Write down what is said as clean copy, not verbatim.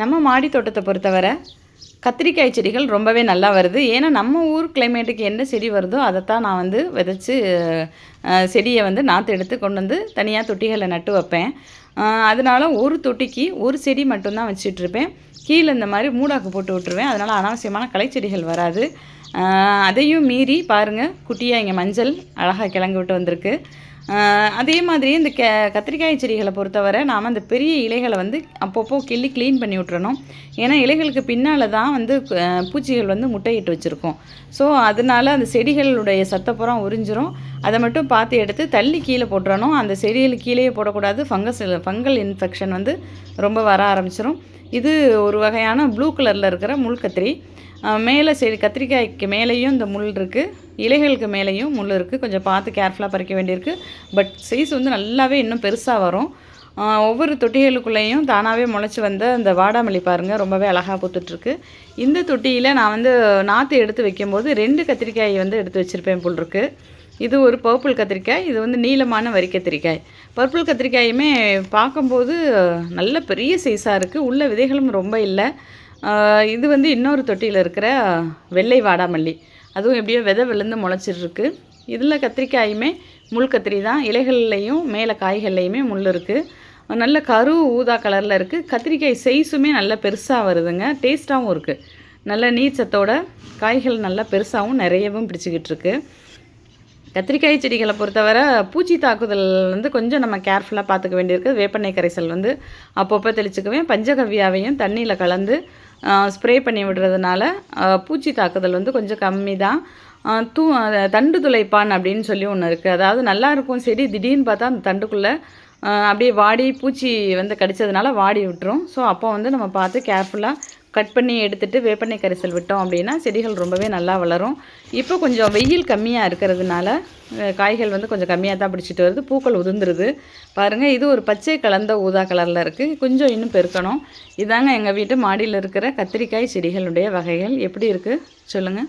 நம்ம மாடி தோட்டத்தை பொறுத்தவரை கத்திரிக்காய் செடிகள் ரொம்பவே நல்லா வருது. ஏன்னா நம்ம ஊர் கிளைமேட்டுக்கு என்ன செடி வருதோ அதைத்தான் நான் வந்து விதைச்சி செடியை வந்து நாற்று எடுத்து கொண்டு வந்து தனியாக தொட்டிகளில் நட்டு வைப்பேன். அதனால ஒரு தொட்டிக்கு ஒரு செடி மட்டும்தான் வச்சிட்ருப்பேன். கீழே இந்த மாதிரி மூடாக்கு போட்டு விட்டுருவேன். அதனால் அனாவசியமான களைச்செடிகள் வராது. அதையும் மீறி பாருங்கள், குட்டியாக இங்கே மஞ்சள் அழகாக கிளங்கி விட்டு வந்திருக்கு. அதே மாதிரி இந்த கத்திரிக்காய் செடிகளை பொறுத்தவரை நாம் அந்த பெரிய இலைகளை வந்து அப்பப்போ கிள்ளி க்ளீன் பண்ணி விட்டுறணும். ஏன்னா இலைகளுக்கு பின்னால் தான் வந்து பூச்சிகள் வந்து முட்டையிட்டு வச்சுருக்கோம். ஸோ அதனால் அந்த செடிகளுடைய சத்தப்புறம் உறிஞ்சிரும். அதை மட்டும் பார்த்து எடுத்து தள்ளி கீழே போட்டுறணும். அந்த செடிகள் கீழே போடக்கூடாது. ஃபங்கல் இன்ஃபெக்ஷன் வந்து ரொம்ப வர ஆரம்பிச்சிடும். இது ஒரு வகையான ப்ளூ கலரில் இருக்கிற முள்கத்திரி. மேலே செடி கத்திரிக்காய்க்கு மேலேயும் இந்த முள் இருக்குது, இலைகளுக்கு மேலேயும் முள் இருக்குது. கொஞ்சம் பார்த்து கேர்ஃபுல்லாக பறிக்க வேண்டியிருக்கு. பட் சைஸ் வந்து நல்லாவே இன்னும் பெருசாக வரும். ஒவ்வொரு தொட்டிகளுக்குள்ளேயும் தானாகவே முளைச்சி வந்த அந்த வாடாமல்லி பாருங்கள், ரொம்பவே அழகாக பூத்துட்ருக்கு. இந்த தொட்டியில் நான் வந்து நாற்று எடுத்து வைக்கும்போது 2 கத்திரிக்காய் வந்து எடுத்து வச்சுருப்பேன் போல் இருக்குது. இது ஒரு பர்பிள் கத்திரிக்காய், இது வந்து நீளமான வரி கத்திரிக்காய். பர்பிள் கத்திரிக்காயுமே பார்க்கும்போது நல்ல பெரிய சைஸாக இருக்குது. உள்ள விதைகளும் ரொம்ப இல்லை. இது வந்து இன்னொரு தொட்டியில் இருக்கிற வெள்ளை வாடாமல்லி, அதுவும் எப்படியோ விதை விழுந்து முளைச்சிட்ருக்கு. இதில் கத்திரிக்காயுமே முள் கத்திரி தான். இலைகள்லையும் மேலே காய்கள்லையுமே முள் இருக்குது. நல்ல கரு ஊதா கலரில் இருக்குது. கத்திரிக்காய் சைஸுமே நல்லா பெருசாக வருதுங்க. டேஸ்ட்டாகவும் இருக்குது. நல்ல நீர் சத்தோட காய்கள் நல்லா பெருசாகவும் நிறையவும் பிடிச்சிக்கிட்டு இருக்கு. கத்திரிக்காய் செடிகளை பொறுத்தவரை பூச்சி தாக்குதல் வந்து கொஞ்சம் நம்ம கேர்ஃபுல்லாக பார்த்துக்க வேண்டியிருக்கு. வேப்பெண்ணெய் கரைசல் வந்து அப்பப்போ தெளிச்சுக்குவேன். பஞ்சகவ்யாவையும் தண்ணியில் கலந்து ஸ்ப்ரே பண்ணி விடுறதுனால பூச்சி தாக்குதல் வந்து கொஞ்சம் கம்மி தான். தண்டு துளைப்பான் அப்படின்னு சொல்லி ஒன்று இருக்குது. அதாவது நல்லாயிருக்கும் செடி, திடீர்னு பார்த்தா அந்த தண்டுக்குள்ளே அப்படியே வாடி பூச்சி வந்து கடித்ததுனால வாடி விட்டுரும். ஸோ அப்போ வந்து நம்ம பார்த்து கேர்ஃபுல்லாக கட் பண்ணி எடுத்துகிட்டு வேப்பெண்ணெய் கரைசல் விட்டோம் அப்படின்னா செடிகள் ரொம்பவே நல்லா வளரும். இப்போ கொஞ்சம் வெயில் கம்மியாக இருக்கிறதுனால காய்கள் வந்து கொஞ்சம் கம்மியாக தான் பிடிச்சிட்டு வருது. பூக்கள் உதிர்ந்துருது பாருங்கள். இது ஒரு பச்சை கலந்த ஊதா கலரில் இருக்குது. கொஞ்சம் இன்னும் பெருக்கணும். இதாங்க எங்கள் வீட்டு மாடியில் இருக்கிற கத்திரிக்காய் செடிகளுடைய வகைகள். எப்படி இருக்குது சொல்லுங்கள்.